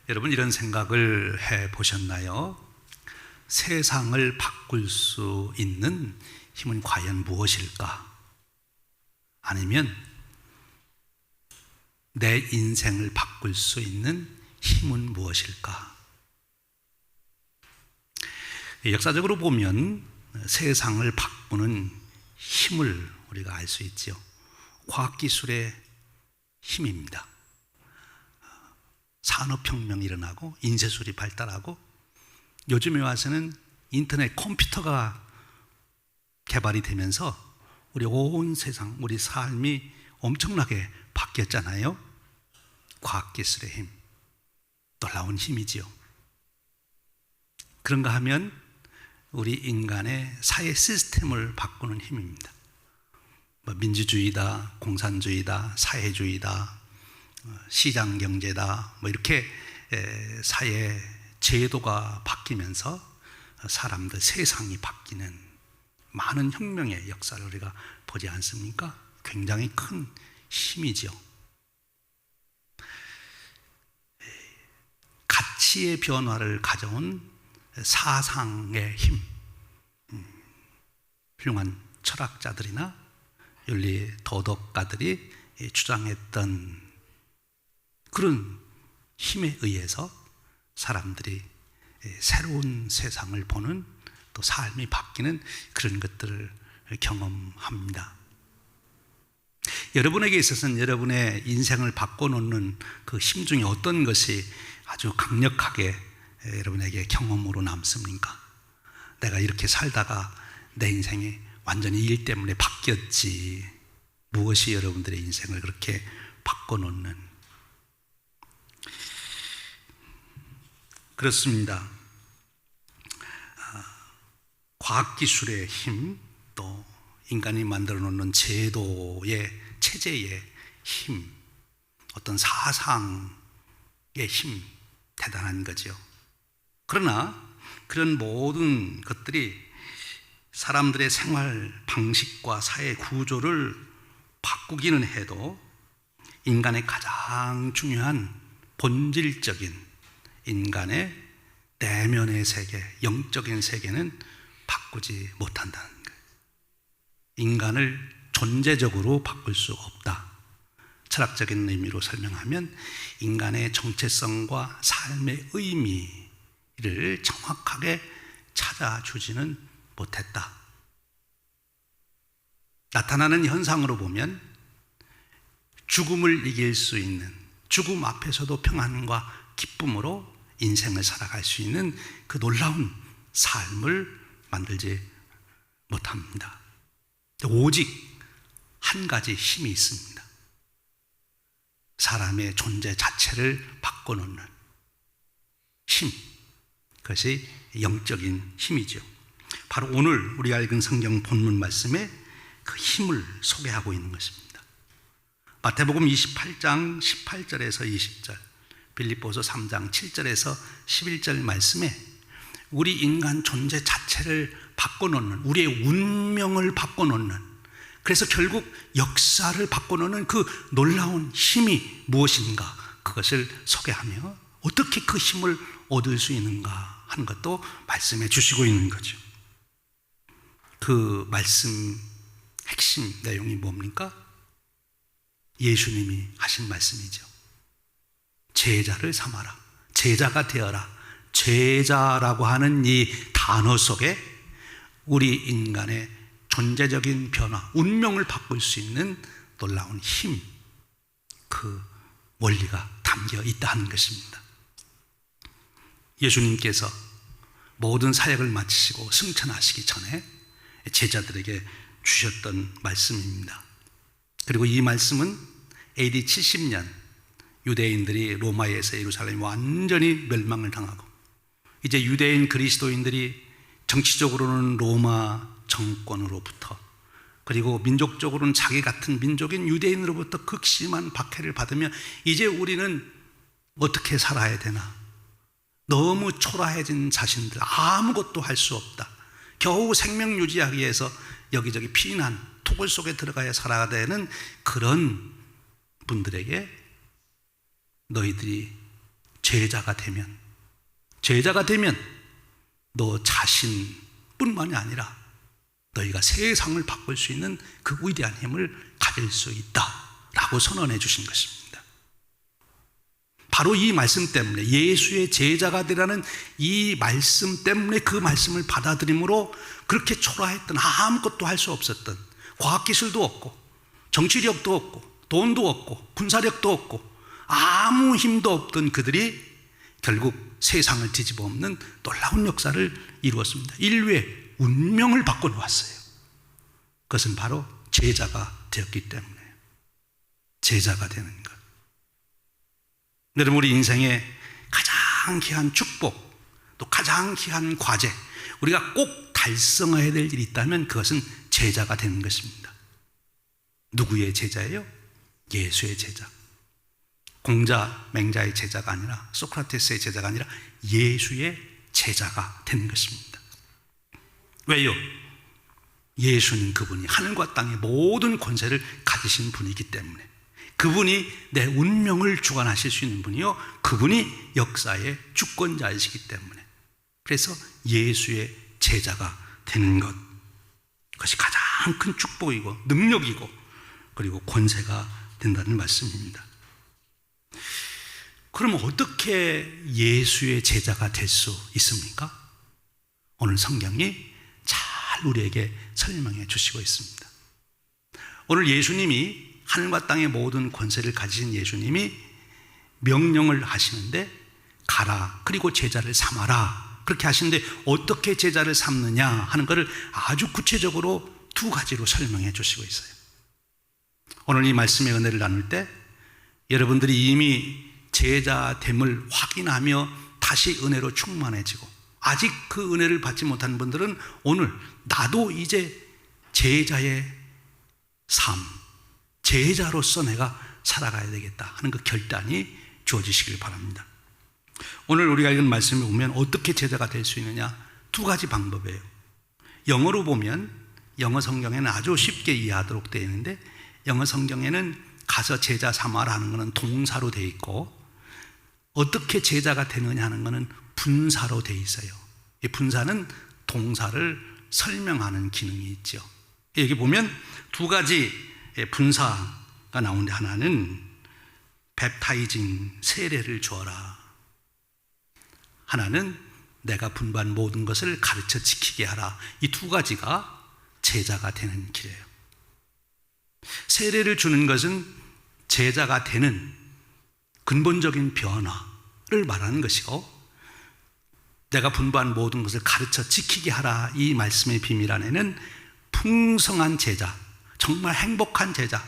여러분 이런 생각을 해 보셨나요? 세상을 바꿀 수 있는 힘은 과연 무엇일까? 아니면 내 인생을 바꿀 수 있는 힘은 무엇일까? 역사적으로 보면 세상을 바꾸는 힘을 우리가 알 수 있죠. 과학기술의 힘입니다. 산업혁명이 일어나고 인쇄술이 발달하고 요즘에 와서는 인터넷 컴퓨터가 개발이 되면서 우리 온 세상, 우리 삶이 엄청나게 바뀌었잖아요. 과학기술의 힘, 놀라운 힘이지요. 그런가 하면 우리 인간의 사회 시스템을 바꾸는 힘입니다. 민주주의다, 공산주의다, 사회주의다, 시장경제다, 이렇게 사회 제도가 바뀌면서 사람들 세상이 바뀌는 많은 혁명의 역사를 우리가 보지 않습니까? 굉장히 큰 힘이죠. 가치의 변화를 가져온 사상의 힘, 훌륭한 철학자들이나 윤리 도덕가들이 주장했던 그런 힘에 의해서 사람들이 새로운 세상을 보는 또 삶이 바뀌는 그런 것들을 경험합니다. 여러분에게 있어서는 여러분의 인생을 바꿔놓는 그 힘 중에 어떤 것이 아주 강력하게 여러분에게 경험으로 남습니까? 내가 이렇게 살다가 내 인생이 완전히 이 일 때문에 바뀌었지. 무엇이 여러분들의 인생을 그렇게 바꿔놓는? 그렇습니다. 과학기술의 힘, 또 인간이 만들어 놓는 제도의 체제의 힘, 어떤 사상의 힘, 대단한 거죠. 그러나 그런 모든 것들이 사람들의 생활 방식과 사회 구조를 바꾸기는 해도 인간의 가장 중요한 본질적인 인간의 내면의 세계, 영적인 세계는 바꾸지 못한다는 거예요. 인간을 존재적으로 바꿀 수 없다. 철학적인 의미로 설명하면 인간의 정체성과 삶의 의미를 정확하게 찾아주지는 못했다. 나타나는 현상으로 보면 죽음을 이길 수 있는, 죽음 앞에서도 평안과 기쁨으로 인생을 살아갈 수 있는 그 놀라운 삶을 만들지 못합니다. 오직 한 가지 힘이 있습니다. 사람의 존재 자체를 바꿔놓는 힘, 그것이 영적인 힘이죠. 바로 오늘 우리가 읽은 성경 본문 말씀에 그 힘을 소개하고 있는 것입니다. 마태복음 28장 18절에서 20절, 빌립보서 3장 7절에서 11절 말씀에 우리 인간 존재 자체를 바꿔놓는, 우리의 운명을 바꿔놓는, 그래서 결국 역사를 바꿔놓는 그 놀라운 힘이 무엇인가, 그것을 소개하며 어떻게 그 힘을 얻을 수 있는가 하는 것도 말씀해 주시고 있는 거죠. 그 말씀 핵심 내용이 뭡니까? 예수님이 하신 말씀이죠. 제자를 삼아라, 제자가 되어라. 제자라고 하는 이 단어 속에 우리 인간의 존재적인 변화, 운명을 바꿀 수 있는 놀라운 힘, 그 원리가 담겨 있다는 것입니다. 예수님께서 모든 사역을 마치시고 승천하시기 전에 제자들에게 주셨던 말씀입니다. 그리고 이 말씀은 AD 70년 유대인들이 로마에서 예루살렘이 완전히 멸망을 당하고 이제 유대인 그리스도인들이 정치적으로는 로마 정권으로부터, 그리고 민족적으로는 자기 같은 민족인 유대인으로부터 극심한 박해를 받으며 이제 우리는 어떻게 살아야 되나, 너무 초라해진 자신들, 아무것도 할 수 없다, 겨우 생명 유지하기 위해서 여기저기 피난, 토굴 속에 들어가야 살아야 되는 그런 분들에게 너희들이 제자가 되면 너 자신뿐만이 아니라 너희가 세상을 바꿀 수 있는 그 위대한 힘을 가질 수 있다라고 선언해 주신 것입니다. 바로 이 말씀 때문에, 예수의 제자가 되라는 이 말씀 때문에, 그 말씀을 받아들임으로 그렇게 초라했던, 아무것도 할 수 없었던, 과학기술도 없고 정치력도 없고 돈도 없고 군사력도 없고 아무 힘도 없던 그들이 결국 세상을 뒤집어 엎는 놀라운 역사를 이루었습니다. 인류의 운명을 바꿔놓았어요. 그것은 바로 제자가 되었기 때문에. 제자가 되는 것. 여러분, 우리 인생의 가장 귀한 축복, 또 가장 귀한 과제, 우리가 꼭 달성해야 될 일이 있다면 그것은 제자가 되는 것입니다. 누구의 제자예요? 예수의 제자. 공자, 맹자의 제자가 아니라, 소크라테스의 제자가 아니라 예수의 제자가 되는 것입니다. 왜요? 예수는 그분이 하늘과 땅의 모든 권세를 가지신 분이기 때문에, 그분이 내 운명을 주관하실 수 있는 분이요, 그분이 역사의 주권자이시기 때문에, 그래서 예수의 제자가 되는 것, 그것이 가장 큰 축복이고 능력이고 그리고 권세가 된다는 말씀입니다. 그럼 어떻게 예수의 제자가 될 수 있습니까? 오늘 성경이 잘 우리에게 설명해 주시고 있습니다. 오늘 예수님이, 하늘과 땅의 모든 권세를 가지신 예수님이 명령을 하시는데, 가라, 그리고 제자를 삼아라, 그렇게 하시는데 어떻게 제자를 삼느냐 하는 것을 아주 구체적으로 두 가지로 설명해 주시고 있어요. 오늘 이 말씀의 은혜를 나눌 때 여러분들이 이미 제자됨을 확인하며 다시 은혜로 충만해지고, 아직 그 은혜를 받지 못한 분들은 오늘 나도 이제 제자의 삶, 제자로서 내가 살아가야 되겠다 하는 그 결단이 주어지시길 바랍니다. 오늘 우리가 읽은 말씀을 보면 어떻게 제자가 될 수 있느냐, 두 가지 방법이에요. 영어로 보면, 영어 성경에는 아주 쉽게 이해하도록 되어 있는데, 영어 성경에는 가서 제자 삼아라 하는 것은 동사로 되어 있고, 어떻게 제자가 되느냐 하는 것은 분사로 되어 있어요. 이 분사는 동사를 설명하는 기능이 있죠. 여기 보면 두 가지 분사가 나오는데, 하나는 뵙타이징, 세례를 주어라, 하나는 내가 분부한 모든 것을 가르쳐 지키게 하라. 이 두 가지가 제자가 되는 길이에요. 세례를 주는 것은 제자가 되는 근본적인 변화를 말하는 것이고, 내가 분부한 모든 것을 가르쳐 지키게 하라, 이 말씀의 비밀 안에는 풍성한 제자, 정말 행복한 제자,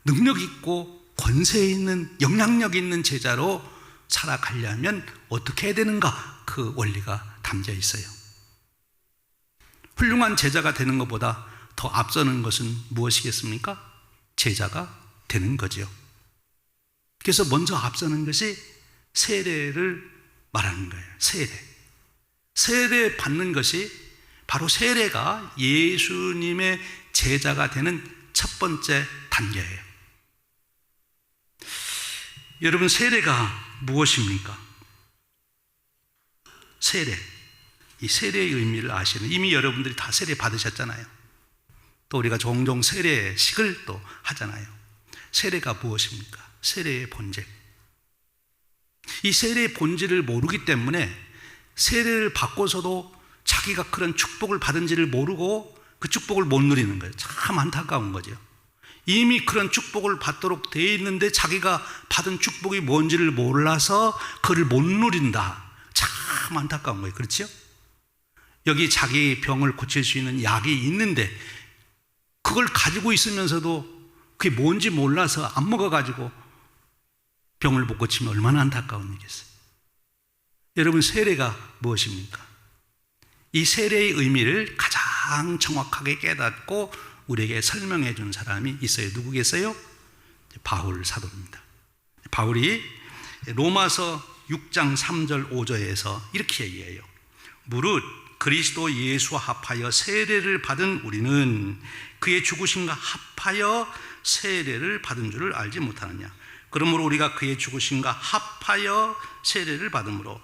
능력 있고 권세 있는, 영향력 있는 제자로 살아가려면 어떻게 해야 되는가, 그 원리가 담겨 있어요. 훌륭한 제자가 되는 것보다 더 앞서는 것은 무엇이겠습니까? 제자가 되는 거죠. 그래서 먼저 앞서는 것이 세례를 말하는 거예요. 세례 받는 것이, 바로 세례가 예수님의 제자가 되는 첫 번째 단계예요. 여러분, 세례가 무엇입니까? 세례, 이 세례의 의미를 아시는, 이미 여러분들이 다 세례 받으셨잖아요. 또 우리가 종종 세례식을 또 하잖아요. 세례가 무엇입니까? 세례의 본질. 이 세례의 본질을 모르기 때문에 세례를 받고서도 자기가 그런 축복을 받은지를 모르고 그 축복을 못 누리는 거예요. 참 안타까운 거죠. 이미 그런 축복을 받도록 되어 있는데 자기가 받은 축복이 뭔지를 몰라서 그를 못 누린다. 참 안타까운 거예요. 그렇죠? 여기 자기 병을 고칠 수 있는 약이 있는데 그걸 가지고 있으면서도 그게 뭔지 몰라서 안 먹어가지고 병을 못 고치면 얼마나 안타까운 일이겠어요. 여러분, 세례가 무엇입니까? 이 세례의 의미를 가장 정확하게 깨닫고 우리에게 설명해 준 사람이 있어요. 누구겠어요? 바울 사도입니다. 바울이 로마서 6장 3절 5절에서 이렇게 얘기해요. 무릇 그리스도 예수와 합하여 세례를 받은 우리는 그의 죽으심과 합하여 세례를 받은 줄을 알지 못하느냐. 그러므로 우리가 그의 죽으심과 합하여 세례를 받음으로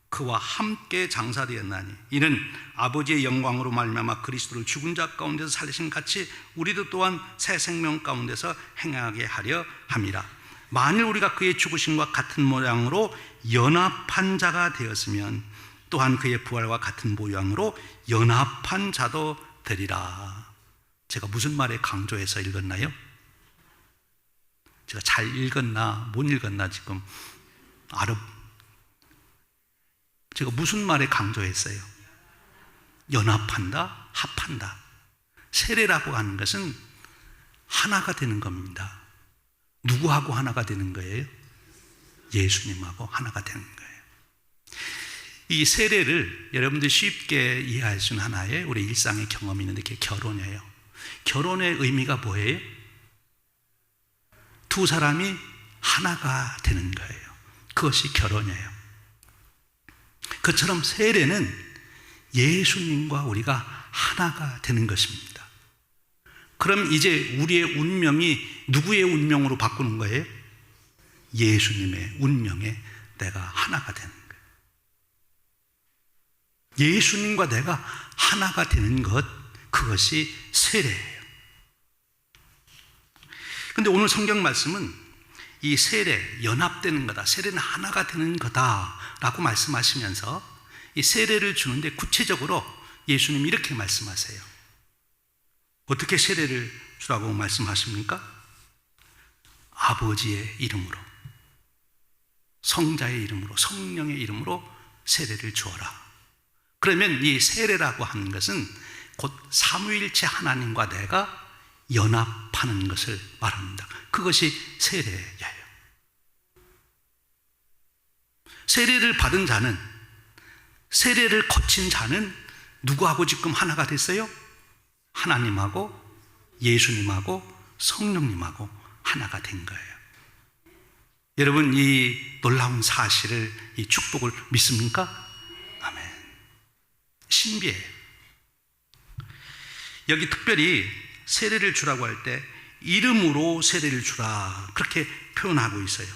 그와 함께 장사되었나니 이는 아버지의 영광으로 말미암아 그리스도를 죽은 자 가운데서 살리신 같이 우리도 또한 새 생명 가운데서 행하게 하려 함이라. 만일 우리가 그의 죽으심과 같은 모양으로 연합한 자가 되었으면 또한 그의 부활과 같은 모양으로 연합한 자도 되리라. 제가 무슨 말에 강조해서 읽었나요? 제가 잘 읽었나 못 읽었나 지금 제가 무슨 말에 강조했어요? 연합한다, 합한다. 세례라고 하는 것은 하나가 되는 겁니다. 누구하고 하나가 되는 거예요? 예수님하고 하나가 되는 거예요. 이 세례를 여러분들이 쉽게 이해할 수 있는 하나의 우리 일상의 경험이 있는데 그게 결혼이에요. 결혼의 의미가 뭐예요? 두 사람이 하나가 되는 거예요. 그것이 결혼이에요. 그처럼 세례는 예수님과 우리가 하나가 되는 것입니다. 그럼 이제 우리의 운명이 누구의 운명으로 바꾸는 거예요? 예수님의 운명에 내가 하나가 되는 거예요. 예수님과 내가 하나가 되는 것, 그것이 세례예요. 그런데 오늘 성경 말씀은 이 세례, 연합되는 거다, 세례는 하나가 되는 거다 라고 말씀하시면서 이 세례를 주는데 구체적으로 예수님이 이렇게 말씀하세요. 어떻게 세례를 주라고 말씀하십니까? 아버지의 이름으로, 성자의 이름으로, 성령의 이름으로 세례를 주어라. 그러면 이 세례라고 하는 것은 곧 삼위일체 하나님과 내가 연합하는 것을 말합니다. 그것이 세례예요. 세례를 받은 자는, 세례를 거친 자는 누구하고 지금 하나가 됐어요? 하나님하고 예수님하고 성령님하고 하나가 된 거예요. 여러분, 이 놀라운 사실을, 이 축복을 믿습니까? 아멘. 신비해요. 여기 특별히 세례를 주라고 할 때 이름으로 세례를 주라 그렇게 표현하고 있어요.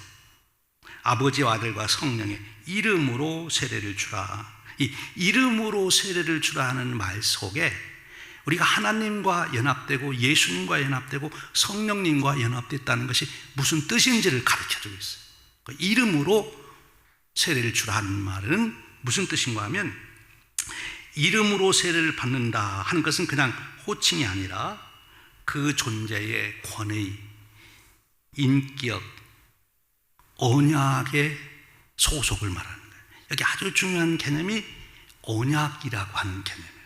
아버지와 아들과 성령의 이름으로 세례를 주라. 이 이름으로 세례를 주라 하는 말 속에 우리가 하나님과 연합되고 예수님과 연합되고 성령님과 연합됐다는 것이 무슨 뜻인지를 가르쳐주고 있어요. 이름으로 세례를 주라 하는 말은 무슨 뜻인가 하면, 이름으로 세례를 받는다 하는 것은 그냥 호칭이 아니라 그 존재의 권위, 인격, 언약의 소속을 말하는 거예요. 여기 아주 중요한 개념이 언약이라고 하는 개념이에요.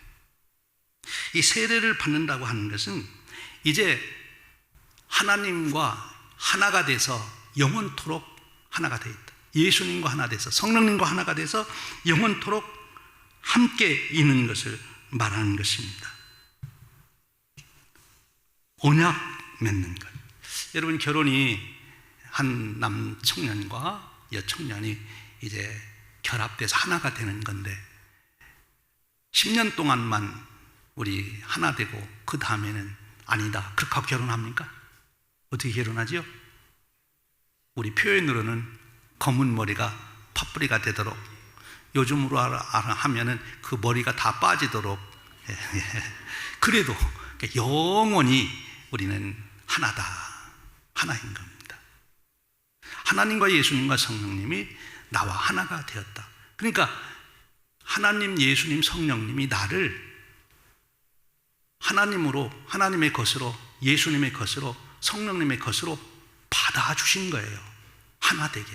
이 세례를 받는다고 하는 것은 이제 하나님과 하나가 돼서 영원토록 하나가 되어 있다. 예수님과 하나 돼서, 성령님과 하나가 돼서 영원토록 함께 있는 것을 말하는 것입니다. 언약 맺는 것. 여러분, 결혼이 한 남청년과 여청년이 이제 결합돼서 하나가 되는 건데 10년 동안만 우리 하나 되고 그 다음에는 아니다, 그렇게 하고 결혼합니까? 어떻게 결혼하지요? 우리 표현으로는 검은 머리가 팥뿌리가 되도록, 요즘으로 하면은 그 머리가 다 빠지도록, 그래도 영원히 우리는 하나다, 하나인 겁니다. 하나님과 예수님과 성령님이 나와 하나가 되었다. 그러니까 하나님, 예수님, 성령님이 나를 하나님으로, 하나님의 것으로, 예수님의 것으로, 성령님의 것으로 받아주신 거예요. 하나 되게.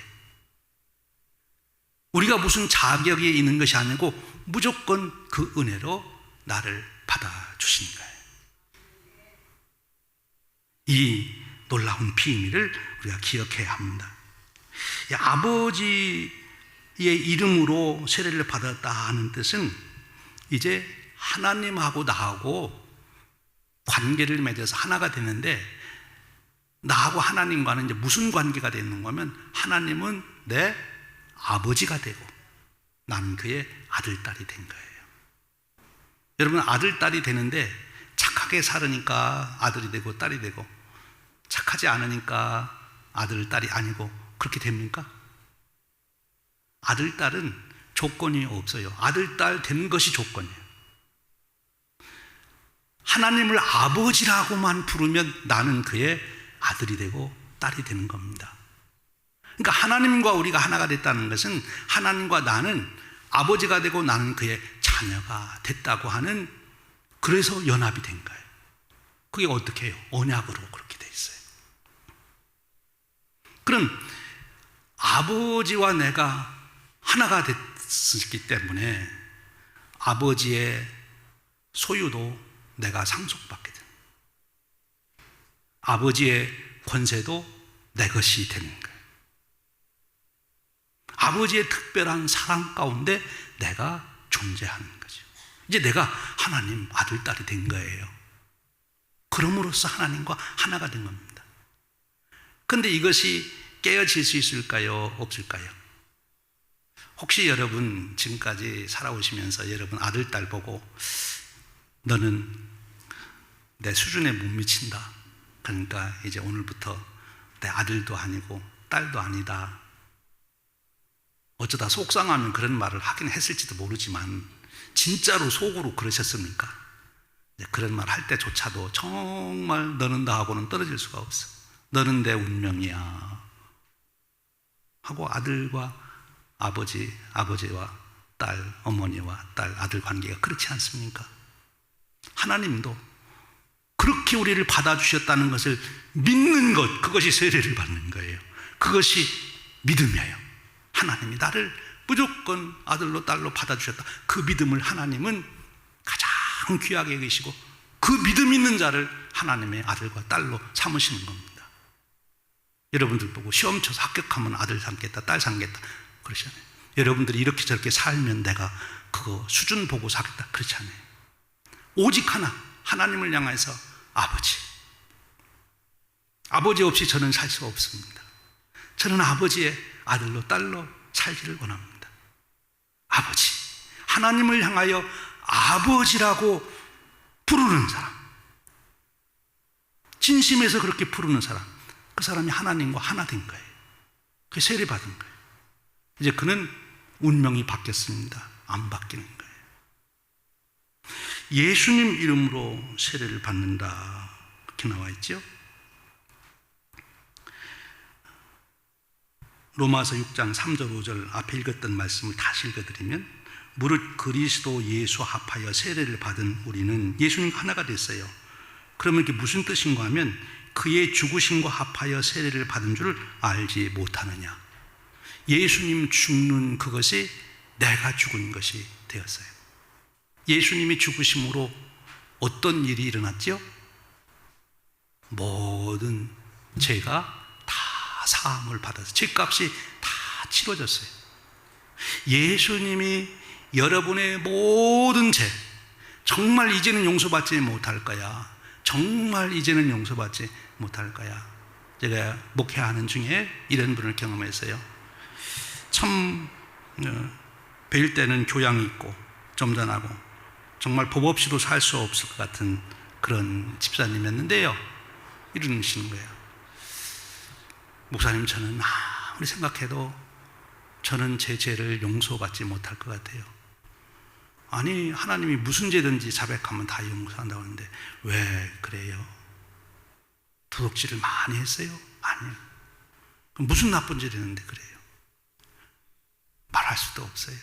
우리가 무슨 자격이 있는 것이 아니고 무조건 그 은혜로 나를 받아주신 거예요. 이 놀라운 비밀을 우리가 기억해야 합니다. 아버지의 이름으로 세례를 받았다 하는 뜻은 이제 하나님하고 나하고 관계를 맺어서 하나가 되는데, 나하고 하나님과는 이제 무슨 관계가 되는 거면, 하나님은 내 아버지가 되고 나는 그의 아들, 딸이 된 거예요. 여러분, 아들, 딸이 되는데 착하게 살으니까 아들이 되고 딸이 되고, 착하지 않으니까 아들, 딸이 아니고 그렇게 됩니까? 아들, 딸은 조건이 없어요. 아들, 딸 되는 것이 조건이에요. 하나님을 아버지라고만 부르면 나는 그의 아들이 되고 딸이 되는 겁니다. 그러니까 하나님과 우리가 하나가 됐다는 것은 하나님과 나는 아버지가 되고 나는 그의 자녀가 됐다고 하는, 그래서 연합이 된 거예요. 그게 어떻게 해요? 언약으로 그렇게 돼 있어요. 그럼 아버지와 내가 하나가 됐기 때문에 아버지의 소유도 내가 상속받게 됩니다. 아버지의 권세도 내 것이 되는 거예요. 아버지의 특별한 사랑 가운데 내가 존재하는 거죠. 이제 내가 하나님 아들, 딸이 된 거예요. 그럼으로써 하나님과 하나가 된 겁니다. 그런데 이것이 깨어질 수 있을까요? 없을까요? 혹시 여러분 지금까지 살아오시면서 여러분 아들, 딸 보고 너는 내 수준에 못 미친다, 그러니까 이제 오늘부터 내 아들도 아니고 딸도 아니다, 어쩌다 속상하면 그런 말을 하긴 했을지도 모르지만 진짜로 속으로 그러셨습니까? 그런 말 할 때조차도 정말 너는 나하고는 떨어질 수가 없어, 너는 내 운명이야 하고 아들과 아버지, 아버지와 딸, 어머니와 딸, 아들 관계가 그렇지 않습니까? 하나님도 그렇게 우리를 받아주셨다는 것을 믿는 것, 그것이 세례를 받는 거예요. 그것이 믿음이에요. 하나님이 나를 무조건 아들로 딸로 받아주셨다. 그 믿음을 하나님은 가장 귀하게 여기시고 그 믿음 있는 자를 하나님의 아들과 딸로 삼으시는 겁니다. 여러분들 보고 시험 쳐서 합격하면 아들 삼겠다, 딸 삼겠다 그러잖아요. 여러분들이 이렇게 저렇게 살면 내가 그거 수준 보고 사겠다 그렇잖아요. 오직 하나, 하나님을 향해서 아버지. 아버지 없이 저는 살 수가 없습니다. 저는 아버지의 아들로 딸로 살기를 원합니다. 아버지, 하나님을 향하여 아버지라고 부르는 사람, 진심에서 그렇게 부르는 사람, 그 사람이 하나님과 하나 된 거예요. 그 세례 받은 거예요. 이제 그는 운명이 바뀌었습니다. 안 바뀌는 거예요. 예수님 이름으로 세례를 받는다, 그렇게 나와 있죠. 로마서 6장 3절 5절 앞에 읽었던 말씀을 다시 읽어드리면, 무릇 그리스도 예수 합하여 세례를 받은 우리는 예수님과 하나가 됐어요. 그러면 이게 무슨 뜻인가 하면, 그의 죽으심과 합하여 세례를 받은 줄 알지 못하느냐. 예수님 죽는 그것이 내가 죽은 것이 되었어요. 예수님이 죽으심으로 어떤 일이 일어났죠? 모든 죄가 다 사함을 받아서 죄값이 다 치러졌어요. 예수님이 여러분의 모든 죄, 정말 이제는 용서받지 못할 거야, 정말 이제는 용서받지 못할 거야. 제가 목회하는 중에 이런 분을 경험했어요. 참 배일 때는 교양이 있고 점잖하고 정말 법 없이도 살 수 없을 것 같은 그런 집사님이었는데요, 이러시는 거예요. 목사님, 저는 아무리 생각해도 저는 제 죄를 용서받지 못할 것 같아요. 아니, 하나님이 무슨 죄든지 자백하면 다 용서한다고 하는데 왜 그래요? 도둑질을 많이 했어요? 아니요. 그럼 무슨 나쁜 죄를 했는데 그래요? 말할 수도 없어요.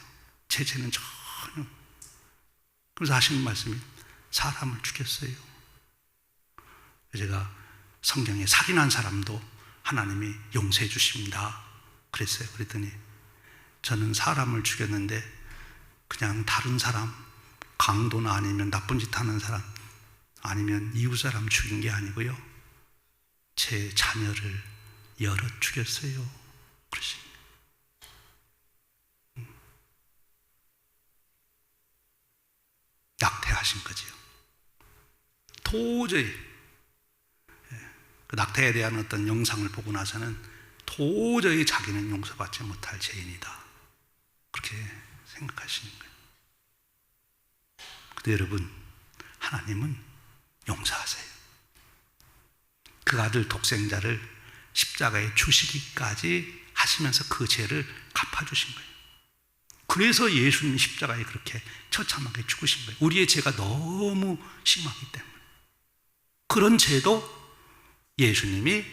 제 죄는 전혀. 그래서 하시는 말씀이 사람을 죽였어요. 제가 성경에 살인한 사람도 하나님이 용서해 주십니다 그랬어요. 그랬더니 저는 사람을 죽였는데 그냥 다른 사람, 강도나 아니면 나쁜 짓 하는 사람, 아니면 이웃 사람 죽인 게 아니고요, 제 자녀를 여럿 죽였어요 그러십니다. 낙태하신 거지요. 도저히 그 낙태에 대한 어떤 영상을 보고 나서는 도저히 자기는 용서받지 못할 죄인이다, 그렇게 생각하시는 거예요. 근데 여러분, 하나님은 용서하세요. 그 아들 독생자를 십자가에 주시기까지 하시면서 그 죄를 갚아주신 거예요. 그래서 예수님이 십자가에 그렇게 처참하게 죽으신 거예요. 우리의 죄가 너무 심하기 때문에. 그런 죄도 예수님이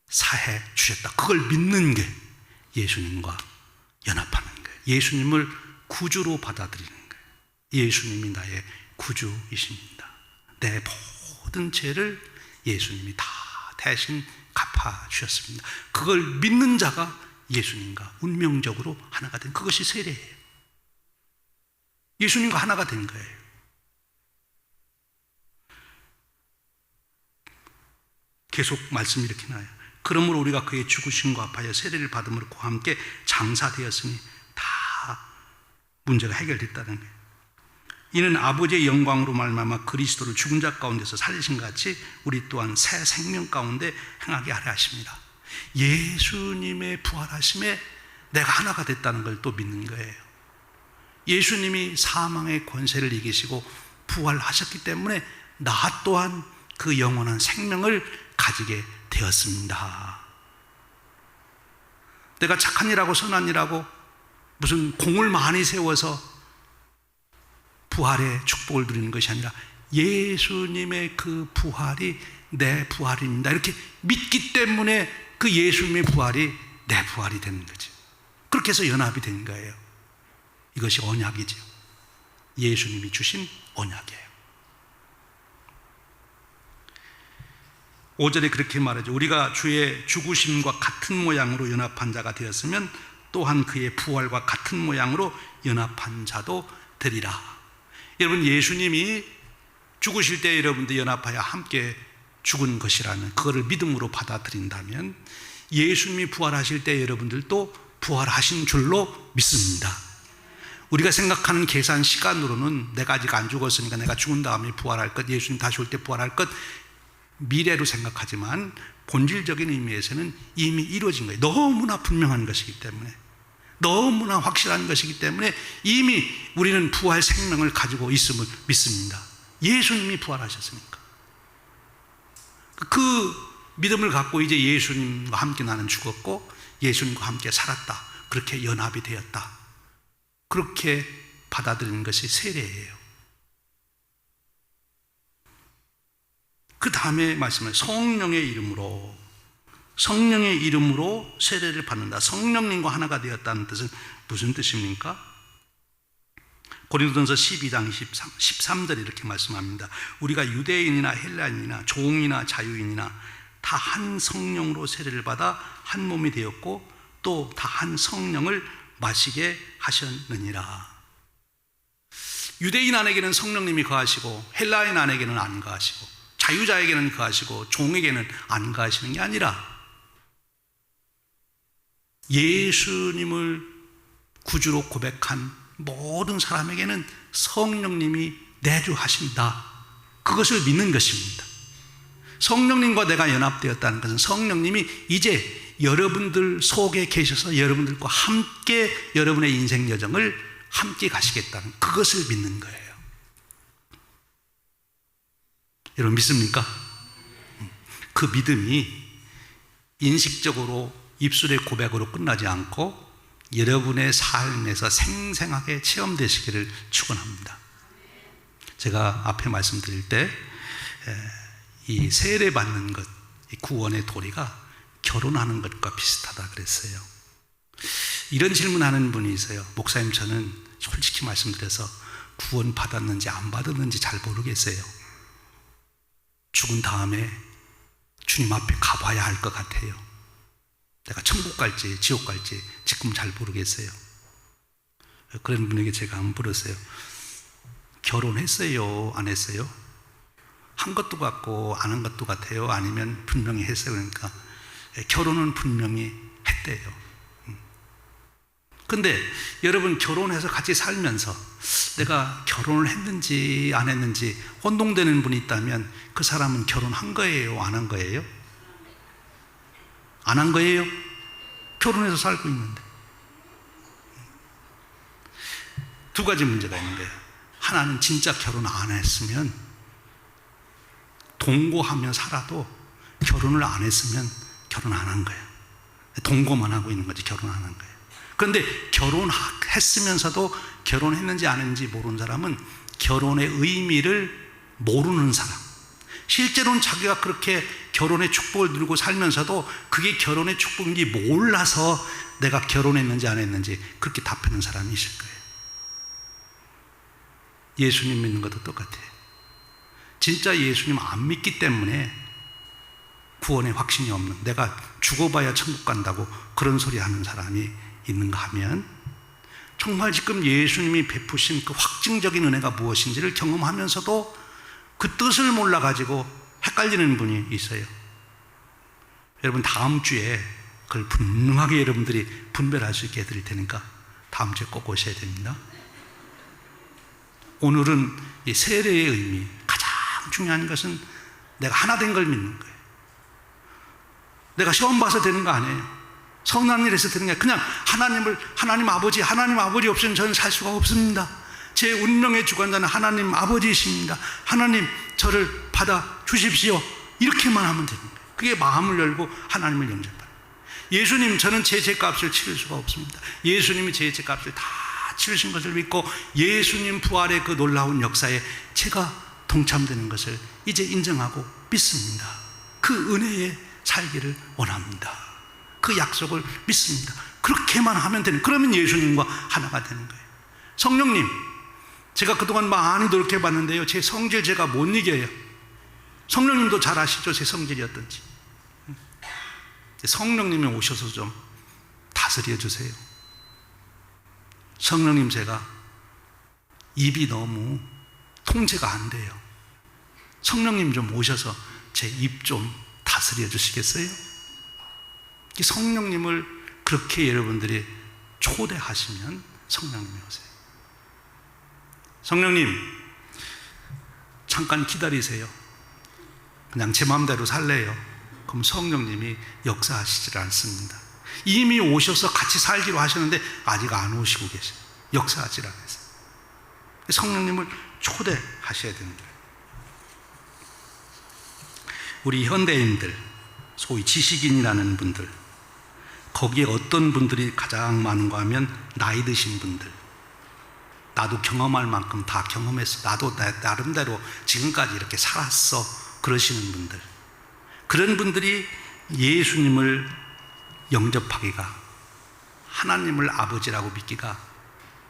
사해 주셨다. 그걸 믿는 게 예수님과 연합하는 거예요. 예수님을 구주로 받아들이는 거예요. 예수님이 나의 구주이십니다. 내 모든 죄를 예수님이 다 대신 갚아주셨습니다. 그걸 믿는 자가 예수님과 운명적으로 하나가 된, 그것이 세례예요. 예수님과 하나가 된 거예요. 계속 말씀이 이렇게 나와요. 그러므로 우리가 그의 죽으심과 아파여 세례를 받음으로 그와 함께 장사되었으니 다 문제가 해결됐다는 거예요. 이는 아버지의 영광으로 말미암아 그리스도를 죽은 자 가운데서 살리신 것 같이 우리 또한 새 생명 가운데 행하게 하려 하십니다. 예수님의 부활하심에 내가 하나가 됐다는 걸 또 믿는 거예요. 예수님이 사망의 권세를 이기시고 부활하셨기 때문에 나 또한 그 영원한 생명을 가지게 되었습니다. 내가 착한 일하고 선한 일하고 무슨 공을 많이 세워서 부활의 축복을 누리는 것이 아니라 예수님의 그 부활이 내 부활입니다. 이렇게 믿기 때문에 그 예수님의 부활이 내 부활이 되는 거죠. 그렇게 해서 연합이 된 거예요. 이것이 언약이죠. 예수님이 주신 언약이에요. 5절에 그렇게 말하죠. 우리가 주의 죽으심과 같은 모양으로 연합한 자가 되었으면 또한 그의 부활과 같은 모양으로 연합한 자도 되리라. 여러분, 예수님이 죽으실 때 여러분들 연합하여 함께 죽은 것이라는 그거를 믿음으로 받아들인다면 예수님이 부활하실 때 여러분들도 부활하신 줄로 믿습니다. 우리가 생각하는 계산 시간으로는 내가 아직 안 죽었으니까 내가 죽은 다음에 부활할 것, 예수님 다시 올 때 부활할 것, 미래로 생각하지만 본질적인 의미에서는 이미 이루어진 거예요. 너무나 분명한 것이기 때문에, 너무나 확실한 것이기 때문에 이미 우리는 부활 생명을 가지고 있음을 믿습니다. 예수님이 부활하셨으니까. 그 믿음을 갖고 이제 예수님과 함께 나는 죽었고 예수님과 함께 살았다. 그렇게 연합이 되었다. 그렇게 받아들이는 것이 세례예요. 그 다음에 말씀은 성령의 이름으로 세례를 받는다. 성령님과 하나가 되었다는 뜻은 무슨 뜻입니까? 고린도전서 12장 13절에 이렇게 말씀합니다. 우리가 유대인이나 헬라인이나 종이나 자유인이나 다 한 성령으로 세례를 받아 한 몸이 되었고 또 다 한 성령을 마시게 하셨느니라. 유대인 안에게는 성령님이 거하시고 헬라인 안에게는 안 거하시고 자유자에게는 거하시고 종에게는 안 거하시는 게 아니라 예수님을 구주로 고백한 모든 사람에게는 성령님이 내주하신다. 그것을 믿는 것입니다. 성령님과 내가 연합되었다는 것은 성령님이 이제 여러분들 속에 계셔서 여러분들과 함께 여러분의 인생 여정을 함께 가시겠다는 그것을 믿는 거예요. 여러분 믿습니까? 그 믿음이 인식적으로 입술의 고백으로 끝나지 않고 여러분의 삶에서 생생하게 체험되시기를 축원합니다. 제가 앞에 말씀드릴 때 이 세례 받는 것, 이 구원의 도리가 결혼하는 것과 비슷하다 그랬어요. 이런 질문하는 분이 있어요. 목사님, 저는 솔직히 말씀드려서 구원 받았는지 안 받았는지 잘 모르겠어요. 죽은 다음에 주님 앞에 가봐야 할 것 같아요. 내가 천국 갈지 지옥 갈지 지금 잘 모르겠어요. 그런 분에게 제가 한번 물었어요. 결혼했어요? 안 했어요? 한 것도 같고 안 한 것도 같아요? 아니면 분명히 했어요? 그러니까 결혼은 분명히 했대요. 근데 여러분, 결혼해서 같이 살면서 내가 결혼을 했는지 안 했는지 혼동되는 분이 있다면 그 사람은 결혼한 거예요? 안 한 거예요? 안 한 거예요? 결혼해서 살고 있는데. 두 가지 문제가 있는 거예요. 하나는 진짜 결혼 안 했으면 동거하며 살아도 결혼을 안 했으면 결혼 안 한 거예요. 동거만 하고 있는 거지 결혼 안 한 거예요. 그런데 결혼했다 했으면서도 결혼했는지 안 했는지 모르는 사람은 결혼의 의미를 모르는 사람. 실제로는 자기가 그렇게 결혼의 축복을 누리고 살면서도 그게 결혼의 축복인지 몰라서 내가 결혼했는지 안 했는지 그렇게 답하는 사람이 있을 거예요. 예수님 믿는 것도 똑같아요. 진짜 예수님 안 믿기 때문에 구원의 확신이 없는, 내가 죽어봐야 천국 간다고 그런 소리 하는 사람이 있는가 하면, 정말 지금 예수님이 베푸신 그 확증적인 은혜가 무엇인지를 경험하면서도 그 뜻을 몰라가지고 헷갈리는 분이 있어요. 여러분, 다음 주에 그걸 분명하게 여러분들이 분별할 수 있게 해드릴 테니까 다음 주에 꼭 오셔야 됩니다. 오늘은 이 세례의 의미, 가장 중요한 것은 내가 하나 된 걸 믿는 거예요. 내가 시험 봐서 되는 거 아니에요. 선한 일에서 되는 게 아니라 그냥 하나님 아버지 없이는 저는 살 수가 없습니다. 제 운명의 주관자는 하나님 아버지이십니다. 하나님 저를 받아 주십시오. 이렇게만 하면 되는 거예요. 그게 마음을 열고 하나님을 영접하는 거예요. 예수님, 저는 제 죄값을 치를 수가 없습니다. 예수님이 제 죄값을 다 치르신 것을 믿고 예수님 부활의 그 놀라운 역사에 제가 동참되는 것을 이제 인정하고 믿습니다. 그 은혜에 살기를 원합니다. 그 약속을 믿습니다. 그렇게만 하면 되는, 그러면 예수님과 하나가 되는 거예요. 성령님, 제가 그동안 많이 노력해 봤는데요, 제 성질 제가 못 이겨요. 성령님도 잘 아시죠? 제 성질이 어떤지. 성령님이 오셔서 좀 다스려 주세요. 성령님, 제가 입이 너무 통제가 안 돼요. 성령님 좀 오셔서 제 입 좀 다스려 주시겠어요? 성령님을 그렇게 여러분들이 초대하시면 성령님이 오세요. 성령님, 잠깐 기다리세요. 그냥 제 마음대로 살래요. 그럼 성령님이 역사하시질 않습니다. 이미 오셔서 같이 살기로 하셨는데 아직 안 오시고 계세요. 역사하질 않으세요. 성령님을 초대하셔야 되는 거예요. 우리 현대인들, 소위 지식인이라는 분들, 거기에 어떤 분들이 가장 많은가 하면 나이 드신 분들, 나도 경험할 만큼 다 경험했어, 나도 나름대로 지금까지 이렇게 살았어, 그러시는 분들, 그런 분들이 예수님을 영접하기가, 하나님을 아버지라고 믿기가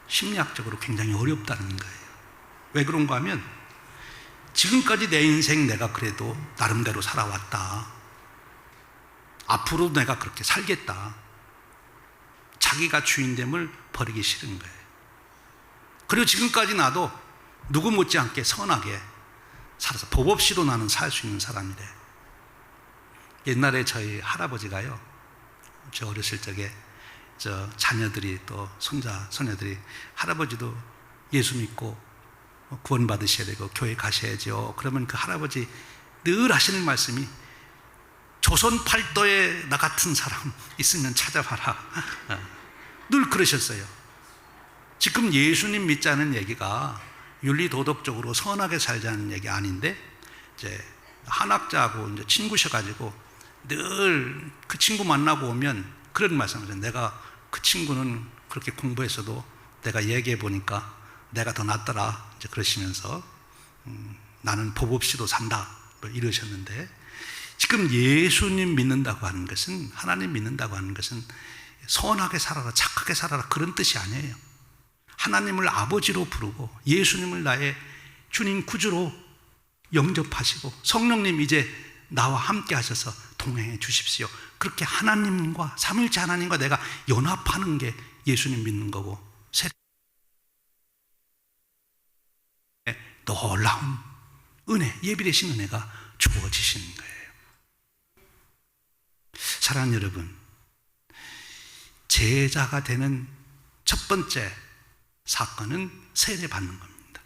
심리학적으로 굉장히 어렵다는 거예요. 왜 그런가 하면 지금까지 내 인생 내가 그래도 나름대로 살아왔다, 앞으로 내가 그렇게 살겠다, 자기가 주인됨을 버리기 싫은 거예요. 그리고 지금까지 나도 누구 못지않게 선하게 살아서 법 없이도 나는 살 수 있는 사람이래. 옛날에 저희 할아버지가요, 저 어렸을 적에 저 자녀들이 또 손녀들이 할아버지도 예수 믿고 구원 받으셔야 되고 교회 가셔야죠. 그러면 그 할아버지 늘 하시는 말씀이, 조선 팔도에 나 같은 사람 있으면 찾아봐라. 늘 그러셨어요. 지금 예수님 믿자는 얘기가 윤리 도덕적으로 선하게 살자는 얘기 아닌데, 이제 한학자하고 이제 친구셔가지고 늘 그 친구 만나고 오면 그런 말씀을 해요. 내가 그 친구는 그렇게 공부했어도 내가 얘기해 보니까 내가 더 낫더라, 이제 그러시면서 나는 법 없이도 산다, 이러셨는데, 지금 예수님 믿는다고 하는 것은, 하나님 믿는다고 하는 것은 선하게 살아라, 착하게 살아라, 그런 뜻이 아니에요. 하나님을 아버지로 부르고 예수님을 나의 주님 구주로 영접하시고 성령님 이제 나와 함께 하셔서 동행해 주십시오. 그렇게 하나님과, 삼위일체 하나님과 내가 연합하는 게 예수님 믿는 거고, 놀라운 은혜, 예비되신 은혜가 주어지시는 거예요. 사랑하는 여러분, 제자가 되는 첫 번째 사건은 세례 받는 겁니다.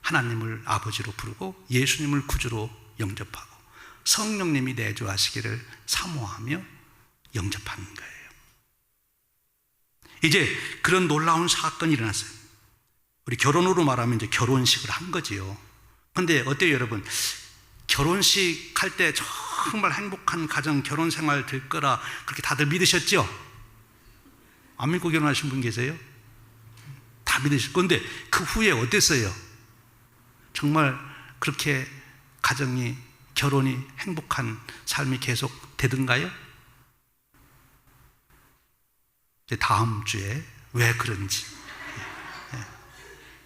하나님을 아버지로 부르고 예수님을 구주로 영접하고 성령님이 내주하시기를 사모하며 영접하는 거예요. 이제 그런 놀라운 사건이 일어났어요. 우리 결혼으로 말하면 이제 결혼식을 한 거지요. 근데 어때요, 여러분? 결혼식 할 때 정말 행복한 가정, 결혼 생활 될 거라 그렇게 다들 믿으셨죠? 안 믿고 결혼하신 분 계세요? 다 믿으실 건데 그 후에 어땠어요? 정말 그렇게 가정이, 결혼이 행복한 삶이 계속 되던가요? 이제 다음 주에 왜 그런지.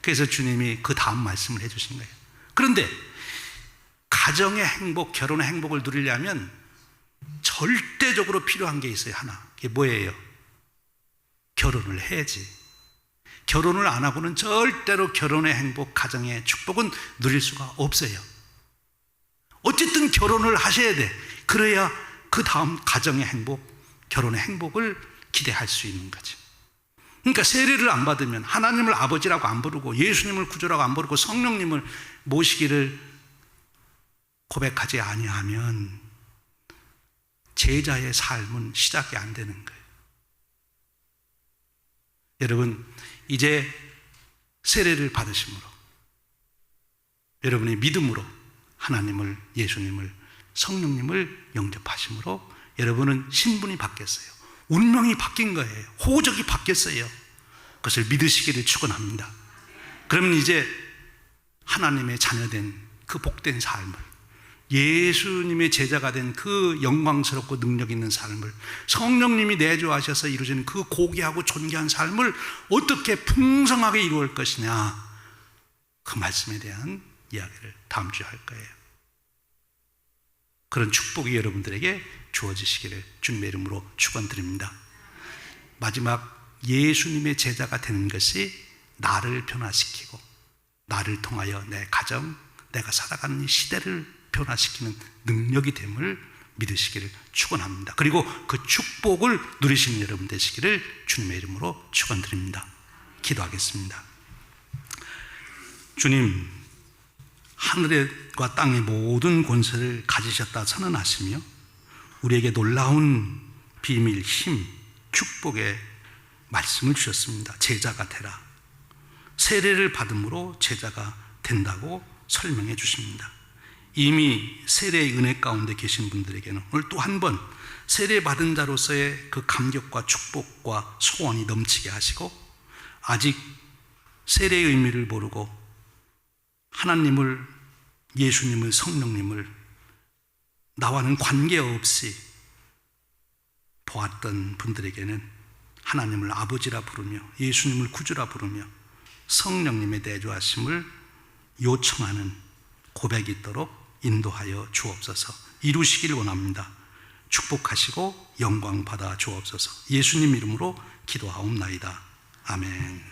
그래서 주님이 그 다음 말씀을 해주신 거예요. 그런데 가정의 행복, 결혼의 행복을 누리려면 절대적으로 필요한 게 있어요. 하나. 그게 뭐예요? 결혼을 해야지. 결혼을 안 하고는 절대로 결혼의 행복, 가정의 축복은 누릴 수가 없어요. 어쨌든 결혼을 하셔야 돼. 그래야 그 다음 가정의 행복, 결혼의 행복을 기대할 수 있는 거지. 그러니까 세례를 안 받으면, 하나님을 아버지라고 안 부르고 예수님을 구주라고 안 부르고 성령님을 모시기를 고백하지 아니하면 제자의 삶은 시작이 안 되는 거예요. 여러분, 이제 세례를 받으심으로, 여러분의 믿음으로 하나님을, 예수님을, 성령님을 영접하심으로 여러분은 신분이 바뀌었어요. 운명이 바뀐 거예요. 호적이 바뀌었어요. 그것을 믿으시기를 축원합니다. 그러면 이제 하나님의 자녀된 그 복된 삶을, 예수님의 제자가 된 그 영광스럽고 능력 있는 삶을, 성령님이 내주하셔서 이루어지는 그 고귀하고 존귀한 삶을 어떻게 풍성하게 이루어갈 것이냐, 그 말씀에 대한 이야기를 다음 주에 할 거예요. 그런 축복이 여러분들에게 주어지시기를 주님의 이름으로 축원드립니다. 마지막, 예수님의 제자가 되는 것이 나를 변화시키고 나를 통하여 내 가정, 내가 살아가는 이 시대를 변화시키는 능력이 됨을 믿으시기를 축원합니다. 그리고 그 축복을 누리시는 여러분 되시기를 주님의 이름으로 축원드립니다. 기도하겠습니다. 주님, 하늘과 땅의 모든 권세를 가지셨다 선언하시며 우리에게 놀라운 비밀, 힘, 축복의 말씀을 주셨습니다. 제자가 되라. 세례를 받음으로 제자가 된다고 설명해 주십니다. 이미 세례의 은혜 가운데 계신 분들에게는 오늘 또 한 번 세례 받은 자로서의 그 감격과 축복과 소원이 넘치게 하시고, 아직 세례의 의미를 모르고 하나님을, 예수님을, 성령님을 나와는 관계없이 보았던 분들에게는 하나님을 아버지라 부르며 예수님을 구주라 부르며 성령님의 내주하심을 요청하는 고백이 있도록 인도하여 주옵소서. 이루시길 원합니다. 축복하시고 영광 받아 주옵소서. 예수님 이름으로 기도하옵나이다. 아멘.